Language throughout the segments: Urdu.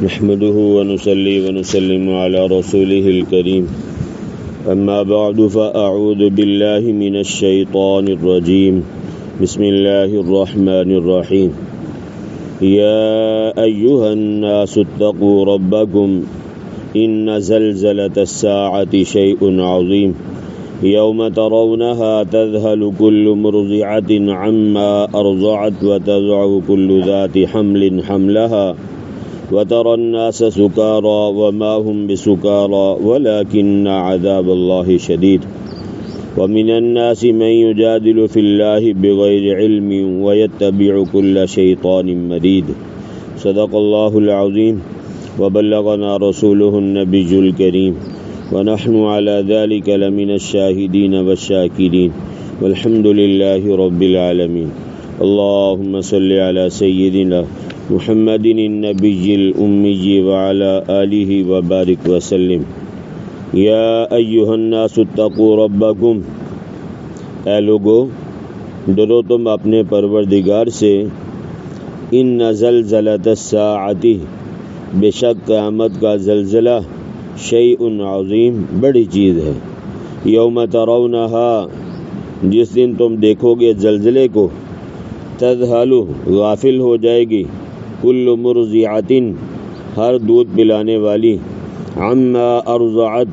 نحمده ونصلي ونسلم على رسوله الكريم أما بعد فأعوذ بالله من الشيطان الرجيم بسم الله الرحمن الرحيم يا أيها الناس اتقوا ربكم إن زلزلة الساعة شيء عظيم يوم ترونها تذهل كل مرضعة عما أرضعت وتضع كل ذات حمل حملها وترى الناس سكارى وما هم بسكارى ولكن عذاب الله شديد ومن الناس من يجادل في الله بغير علم ويتبع كل شيطان مريد صدق الله العظيم وبلغنا رسوله النبي الكريم ونحن على ذلك لمن الشاهدين والشاكرين والحمد لله رب العالمين اللهم صل على سيدنا محمد النبي الأمي وعلى آله وبارك وسلم یا ایہا الناس اتقوا ربکم، اے لوگو ڈرو تم اپنے پروردگار سے، ان زلزلۃ الساعۃ، بے شک قیامت کا زلزلہ، شیء عظیم، بڑی چیز ہے، یوم ترونہا، جس دن تم دیکھو گے زلزلے کو، تذہل، غافل ہو جائے گی، کل مرضعۃ، ہر دودھ پلانے والی، عما ارضعت،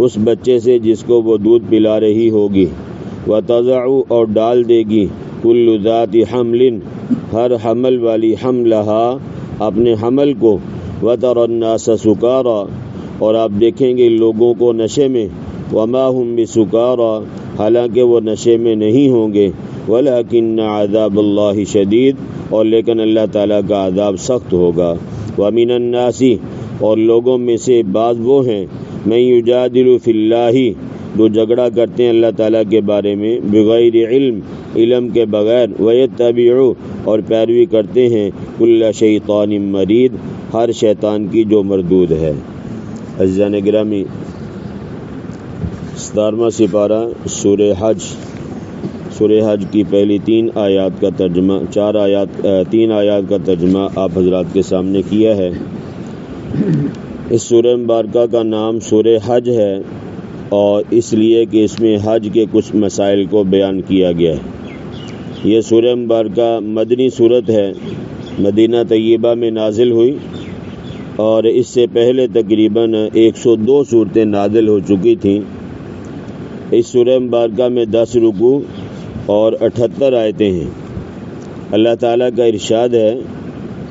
اس بچے سے جس کو وہ دودھ پلا رہی ہوگی، وتضع، اور ڈال دے گی، کل ذات حمل، ہر حمل والی، حملہا، اپنے حمل کو، وتری الناس سکارا، اور آپ دیکھیں گے لوگوں کو نشے میں، وما ہم بسکارا، حالانکہ وہ نشے میں نہیں ہوں گے، ولکن عذاب اللہ شدید، اور لیکن اللہ تعالیٰ کا عذاب سخت ہوگا، ومن الناس، اور لوگوں میں سے بعض وہ ہیں، من یجادل فی اللہ، جو جھگڑا کرتے ہیں اللہ تعالیٰ کے بارے میں، بغیر علم، علم کے بغیر، ویتبع، اور پیروی کرتے ہیں، کل شیطان مرید، ہر شیطان کی جو مردود ہے۔ عزیزان گرامی، 17واں سپارہ سورہ حج کی پہلی تین آیات کا ترجمہ، تین آیات کا ترجمہ آپ حضرات کے سامنے کیا ہے۔ اس سورہ مبارکہ کا نام سورہ حج ہے، اور اس لیے کہ اس میں حج کے کچھ مسائل کو بیان کیا گیا ہے۔ یہ سورہ مبارکہ مدنی سورت ہے، مدینہ طیبہ میں نازل ہوئی، اور اس سے پہلے تقریباً 102 صورتیں نازل ہو چکی تھیں۔ اس سورہ مبارکہ میں 10 رکوع اور 78 آیتیں ہیں۔ اللہ تعالیٰ کا ارشاد ہے،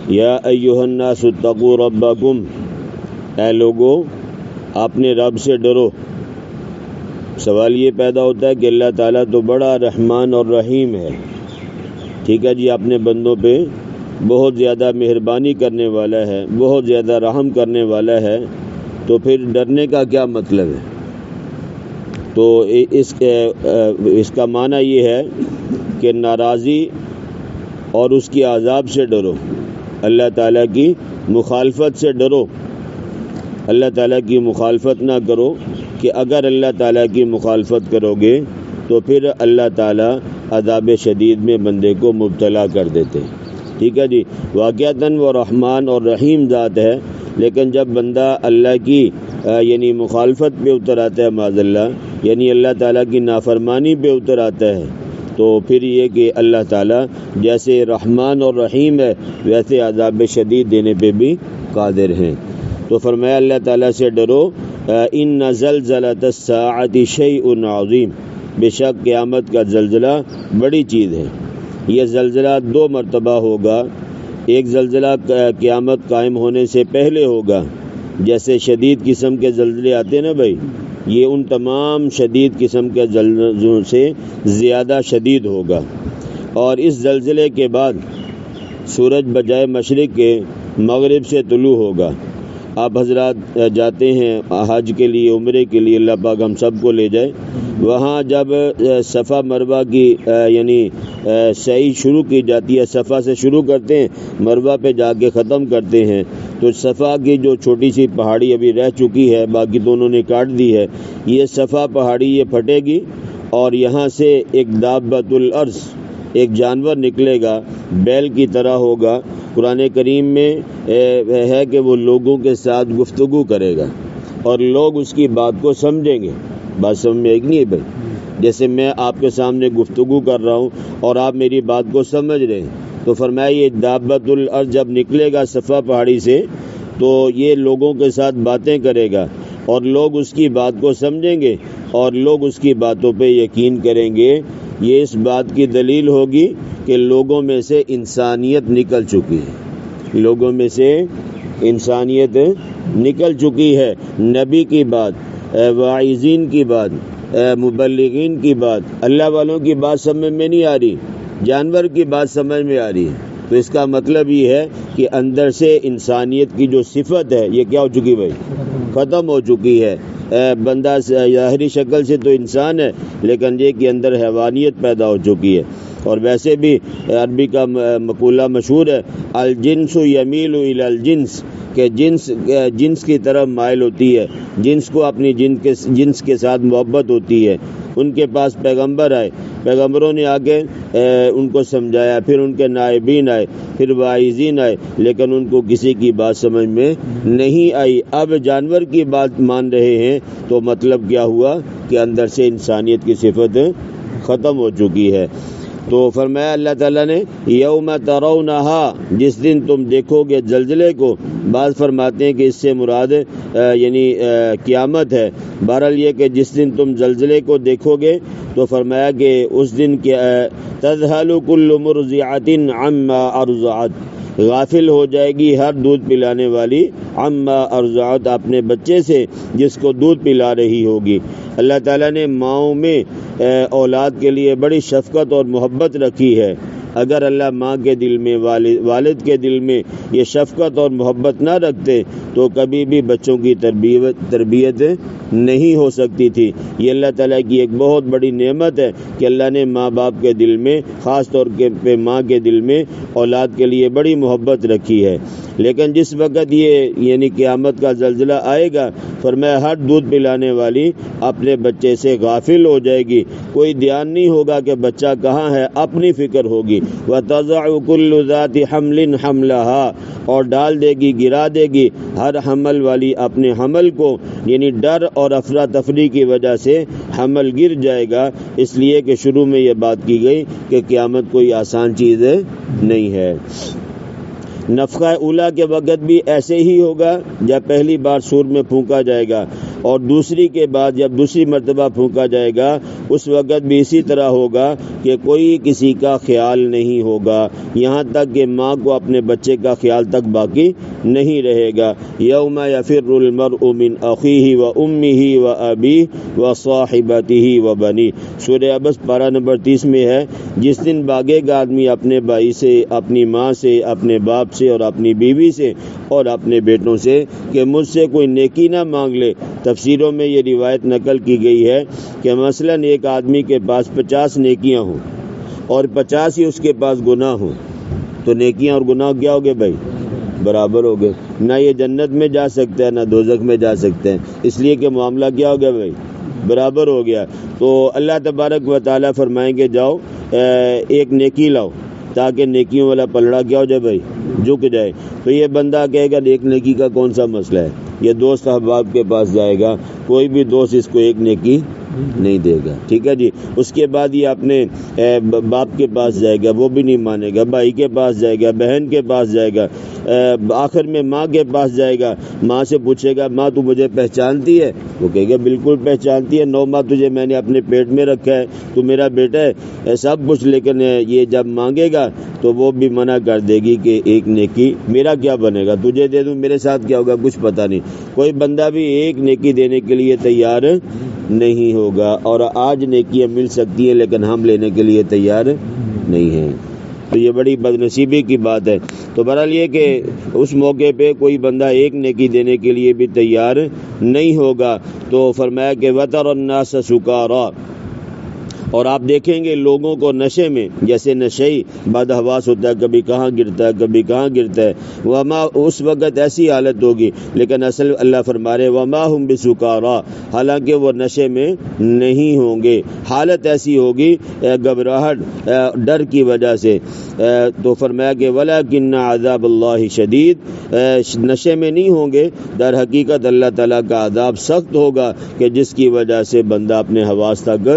یا ایھا الناس اتقوا ربکم، اے لوگو اپنے رب سے ڈرو۔ سوال یہ پیدا ہوتا ہے کہ اللہ تعالیٰ تو بڑا رحمان اور رحیم ہے، ٹھیک ہے جی، اپنے بندوں پہ بہت زیادہ مہربانی کرنے والا ہے، بہت زیادہ رحم کرنے والا ہے، تو پھر ڈرنے کا کیا مطلب ہے؟ تو اس کا معنی یہ ہے کہ ناراضی اور اس کی عذاب سے ڈرو، اللہ تعالیٰ کی مخالفت سے ڈرو، اللہ تعالیٰ کی مخالفت نہ کرو، کہ اگر اللہ تعالیٰ کی مخالفت کرو گے تو پھر اللہ تعالیٰ عذاب شدید میں بندے کو مبتلا کر دیتے ہیں، ٹھیک ہے جی۔ واقعتاً وہ رحمان اور رحیم ذات ہے، لیکن جب بندہ اللہ کی یعنی مخالفت پہ اتر آتا ہے، معاذ اللہ، یعنی اللہ تعالیٰ کی نافرمانی پہ اتر آتا ہے، تو پھر یہ کہ اللہ تعالیٰ جیسے رحمان اور رحیم ہے، ویسے عذاب شدید دینے پہ بھی قادر ہیں۔ تو فرمایا اللہ تعالیٰ سے ڈرو، ان زلزلۃ الساعۃ شیء عظیم، بے شک قیامت کا زلزلہ بڑی چیز ہے۔ یہ زلزلہ 2 مرتبہ ہوگا، ایک زلزلہ قیامت قائم ہونے سے پہلے ہوگا، جیسے شدید قسم کے زلزلے آتے ہیں نا بھائی، یہ ان تمام شدید قسم کے زلزلوں سے زیادہ شدید ہوگا، اور اس زلزلے کے بعد سورج بجائے مشرق کے مغرب سے طلوع ہوگا۔ آپ حضرات جاتے ہیں حج کے لیے، عمرے کے لیے، اللہ پاک ہم سب کو لے جائے، وہاں جب صفا مروہ کی یعنی سعی شروع کی جاتی ہے، صفا سے شروع کرتے ہیں، مروہ پہ جا کے ختم کرتے ہیں، تو صفا کی جو چھوٹی سی پہاڑی ابھی رہ چکی ہے، باقی تو انہوں نے کاٹ دی ہے، یہ صفا پہاڑی یہ پھٹے گی، اور یہاں سے ایک دابۃ الارض، ایک جانور نکلے گا، بیل کی طرح ہوگا، قرآن کریم میں ہے کہ وہ لوگوں کے ساتھ گفتگو کرے گا اور لوگ اس کی بات کو سمجھیں گے۔ بات سمجھ میں ایک نہیں ہے بھائی؟ جیسے میں آپ کے سامنے گفتگو کر رہا ہوں اور آپ میری بات کو سمجھ رہے ہیں، تو فرمایا یہ دابۃ الارض جب نکلے گا صفا پہاڑی سے تو یہ لوگوں کے ساتھ باتیں کرے گا اور لوگ اس کی بات کو سمجھیں گے اور لوگ اس کی باتوں پہ یقین کریں گے۔ یہ اس بات کی دلیل ہوگی کہ لوگوں میں سے انسانیت نکل چکی ہے، لوگوں میں سے انسانیت نکل چکی ہے۔ نبی کی بات، واعظین کی بات، مبلغین کی بات، اللہ والوں کی بات سمجھ میں نہیں آ رہی، جانور کی بات سمجھ میں آ رہی ہے۔ تو اس کا مطلب یہ ہے کہ اندر سے انسانیت کی جو صفت ہے یہ کیا ہو چکی بھائی؟ ختم ہو چکی ہے۔ بندہ ظاہری شکل سے تو انسان ہے لیکن یہ کہ اندر حیوانیت پیدا ہو چکی ہے۔ اور ویسے بھی عربی کا مقولہ مشہور ہے، الجنس یمیل الی الجنس، کہ جنس کی طرف مائل ہوتی ہے، جنس کو اپنی جنس کے ساتھ محبت ہوتی ہے۔ ان کے پاس پیغمبر آئے، پیغمبروں نے آ کے ان کو سمجھایا، پھر ان کے نائبین آئے، پھر واعظین آئے، لیکن ان کو کسی کی بات سمجھ میں نہیں آئی۔ اب جانور کی بات مان رہے ہیں تو مطلب کیا ہوا کہ اندر سے انسانیت کی صفت ختم ہو چکی ہے۔ تو فرمایا اللہ تعالیٰ نے یوم ترونہا، جس دن تم دیکھو گے زلزلے کو، بعض فرماتے ہیں کہ اس سے مراد یعنی قیامت ہے۔ بہرحال یہ کہ جس دن تم زلزلے کو دیکھو گے تو فرمایا کہ اس دن تذہل کل مرضعۃ عما ارضعت، غافل ہو جائے گی ہر دودھ پلانے والی، عما ارضعت، اپنے بچے سے جس کو دودھ پلا رہی ہوگی۔ اللہ تعالیٰ نے ماؤں میں اولاد کے لیے بڑی شفقت اور محبت رکھی ہے۔ اگر اللہ ماں کے دل میں، والد کے دل میں یہ شفقت اور محبت نہ رکھتے تو کبھی بھی بچوں کی تربیت نہیں ہو سکتی تھی۔ یہ اللہ تعالیٰ کی ایک بہت بڑی نعمت ہے کہ اللہ نے ماں باپ کے دل میں، خاص طور پہ ماں کے دل میں اولاد کے لیے بڑی محبت رکھی ہے۔ لیکن جس وقت یہ یعنی قیامت کا زلزلہ آئے گا، فرمایا ہر دودھ پلانے والی اپنے بچے سے غافل ہو جائے گی، کوئی دھیان نہیں ہوگا کہ بچہ کہاں ہے، اپنی فکر ہوگی۔ وَتَضَعُ كُلُّ ذَاتِ حَمْلٍ حَمْلَهَا، اور ڈال دے گی، گرا دے گی ہر حمل والی اپنے حمل کو، یعنی ڈر اور افراتفری کی وجہ سے حمل گر جائے گا، اس لیے کہ شروع میں یہ بات کی گئی کہ قیامت کوئی آسان چیز نہیں ہے۔ نفخہ اولا کے وقت بھی ایسے ہی ہوگا، جب پہلی بار سور میں پھونکا جائے گا، اور دوسری کے بعد جب دوسری مرتبہ پھونکا جائے گا اس وقت بھی اسی طرح ہوگا کہ کوئی کسی کا خیال نہیں ہوگا، یہاں تک کہ ماں کو اپنے بچے کا خیال تک باقی نہیں رہے گا۔ یوم یفر المرء من اخیہ و امہ و ابیہ و صاحبتہ و بنیہ، سورہ عبس پارہ نمبر 30 میں ہے، جس دن بھاگے گا آدمی اپنے بھائی سے، اپنی ماں سے، اپنے باپ سے اور اپنی بیوی سے اور اپنے بیٹوں سے کہ مجھ سے کوئی نیکی نہ مانگ لے۔ تفسیروں میں یہ روایت نقل کی گئی ہے کہ مثلا ایک آدمی کے پاس 50 نیکیاں ہوں اور 50 ہی اس کے پاس گناہ ہوں، تو نیکیاں اور گناہ کیا ہو گئے بھائی؟ برابر ہو گئے، نہ یہ جنت میں جا سکتے ہیں نہ دوزخ میں جا سکتے ہیں، اس لیے کہ معاملہ کیا ہو گیا بھائی؟ برابر ہو گیا۔ تو اللہ تبارک و تعالیٰ فرمائیں گے جاؤ ایک نیکی لاؤ، تاکہ نیکیوں والا پلڑا کیا ہو جائے بھائی؟ جھک جائے۔ تو یہ بندہ کہے گا ایک نیکی کا کون سا مسئلہ ہے، یہ دوست احباب کے پاس جائے گا، کوئی بھی دوست اس کو ایک نیکی نہیں دے گا، ٹھیک ہے جی۔ اس کے بعد یہ اپنے باپ کے پاس جائے گا، وہ بھی نہیں مانے گا، بھائی کے پاس جائے گا، بہن کے پاس جائے گا، آخر میں ماں کے پاس جائے گا، ماں سے پوچھے گا ماں تو مجھے پہچانتی ہے؟ وہ کہے گا بالکل پہچانتی ہے، 9 ماہ تجھے میں نے اپنے پیٹ میں رکھا ہے، تو میرا بیٹا ہے سب کچھ، لیکن یہ جب مانگے گا تو وہ بھی منع کر دے گی کہ ایک نیکی میرا کیا بنے گا، تجھے دے دوں میرے ساتھ کیا ہوگا کچھ پتہ نہیں۔ کوئی بندہ بھی ایک نیکی دینے کے لیے تیار نہیں ہوگا، اور آج نیکیاں مل سکتی ہیں لیکن ہم لینے کے لیے تیار نہیں ہیں، تو یہ بڑی بدنصیبی کی بات ہے۔ تو بہرحال یہ کہ اس موقع پہ کوئی بندہ ایک نیکی دینے کے لیے بھی تیار نہیں ہوگا۔ تو فرمایا کہ وَتَرَى النَّاسَ سُكَارَىٰ، اور آپ دیکھیں گے لوگوں کو نشے میں، جیسے نشئی بدحواس ہوتا ہے، کبھی کہاں گرتا ہے کبھی کہاں گرتا ہے، وما اس وقت ایسی حالت ہوگی، لیکن اصل اللہ فرما رہے وما ہم بسکارا، حالانکہ وہ نشے میں نہیں ہوں گے، حالت ایسی ہوگی گھبراہٹ ڈر کی وجہ سے۔ تو فرمایا کہ ولکن عذاب اللہ شدید، نشے میں نہیں ہوں گے، در حقیقت اللہ تعالیٰ کا عذاب سخت ہوگا کہ جس کی وجہ سے بندہ اپنے حواس تک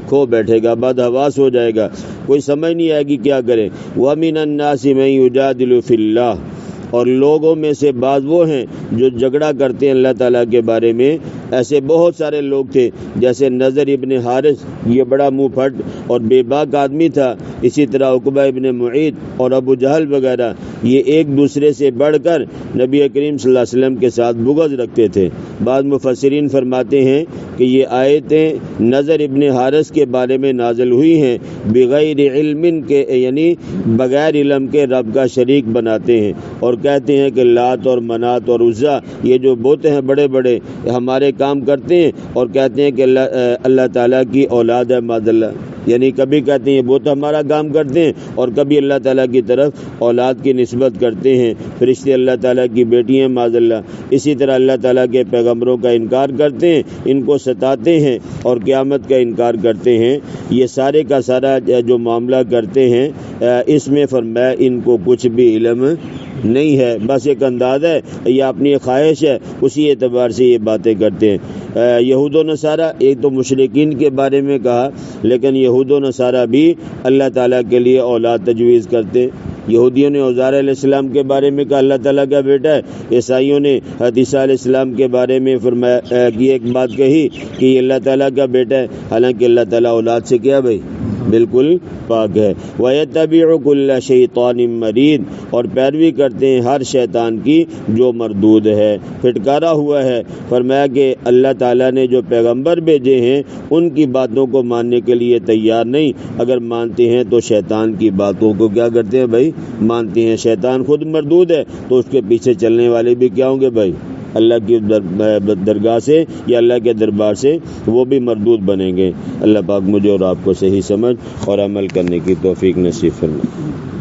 کھو بیٹھے گا، بد حواس ہو جائے گا، کوئی سمجھ نہیں آئے گی کیا کرے۔ وَمِنَ النَّاسِ مَن يُجَادِلُ فِي اللَّهِ، اور لوگوں میں سے بعض وہ ہیں جو جھگڑا کرتے ہیں اللہ تعالیٰ کے بارے میں۔ ایسے بہت سارے لوگ تھے، جیسے نضر ابن حارث، یہ بڑا منہ پھٹ اور بے باک آدمی تھا، اسی طرح عقبہ ابن معیط اور ابو جہل وغیرہ، یہ ایک دوسرے سے بڑھ کر نبی کریم صلی اللہ علیہ وسلم کے ساتھ بغض رکھتے تھے۔ بعض مفسرین فرماتے ہیں کہ یہ آیتیں نضر ابن حارث کے بارے میں نازل ہوئی ہیں، بغیر علم کے، یعنی بغیر علم کے رب کا شریک بناتے ہیں اور کہتے ہیں کہ لات اور منات اور عزا، یہ جو بت ہیں بڑے بڑے، ہمارے کام کرتے ہیں، اور کہتے ہیں کہ اللہ تعالیٰ کی اولاد ہے معاذ اللہ، یعنی کبھی کہتے ہیں یہ بت ہمارا کام کرتے ہیں اور کبھی اللہ تعالیٰ کی طرف اولاد کی نسبت کرتے ہیں، فرشتے اللہ تعالیٰ کی بیٹی ہیں معاذ اللہ۔ اسی طرح اللہ تعالیٰ کے پیغمبروں کا انکار کرتے ہیں، ان کو ستاتے ہیں اور قیامت کا انکار کرتے ہیں۔ یہ سارے کا سارا جو معاملہ کرتے ہیں، اس میں فرمایا ان کو کچھ بھی علم نہیں ہے، بس ایک انداز ہے یا اپنی خواہش ہے، اسی اعتبار سے یہ باتیں کرتے ہیں۔ یہود و نصارہ، ایک تو مشرکین کے بارے میں کہا، لیکن یہود و نصارہ بھی اللہ تعالیٰ کے لیے اولاد تجویز کرتے ہیں۔ یہودیوں نے عزیر علیہ السلام کے بارے میں کہا اللہ تعالیٰ کا بیٹا ہے، عیسائیوں نے عیسیٰ علیہ السلام کے بارے میں فرمایا کہ ایک بات کہی کہ یہ اللہ تعالیٰ کا بیٹا ہے، حالانکہ اللہ تعالیٰ اولاد سے کیا بھائی بالکل پاک ہے۔ وَيَتَّبِعُ كُلَّ شَيْطَانٍ مَرِيدٍ، اور پیروی کرتے ہیں ہر شیطان کی جو مردود ہے، پھٹکارا ہوا ہے۔ فرمایا کہ اللہ تعالیٰ نے جو پیغمبر بھیجے ہیں ان کی باتوں کو ماننے کے لیے تیار نہیں، اگر مانتے ہیں تو شیطان کی باتوں کو کیا کرتے ہیں بھائی مانتے ہیں۔ شیطان خود مردود ہے تو اس کے پیچھے چلنے والے بھی کیا ہوں گے بھائی، اللہ کی درگاہ سے یا اللہ کے دربار سے وہ بھی مردود بنیں گے۔ اللہ پاک مجھے اور آپ کو صحیح سمجھ اور عمل کرنے کی توفیق نصیب فرمائے۔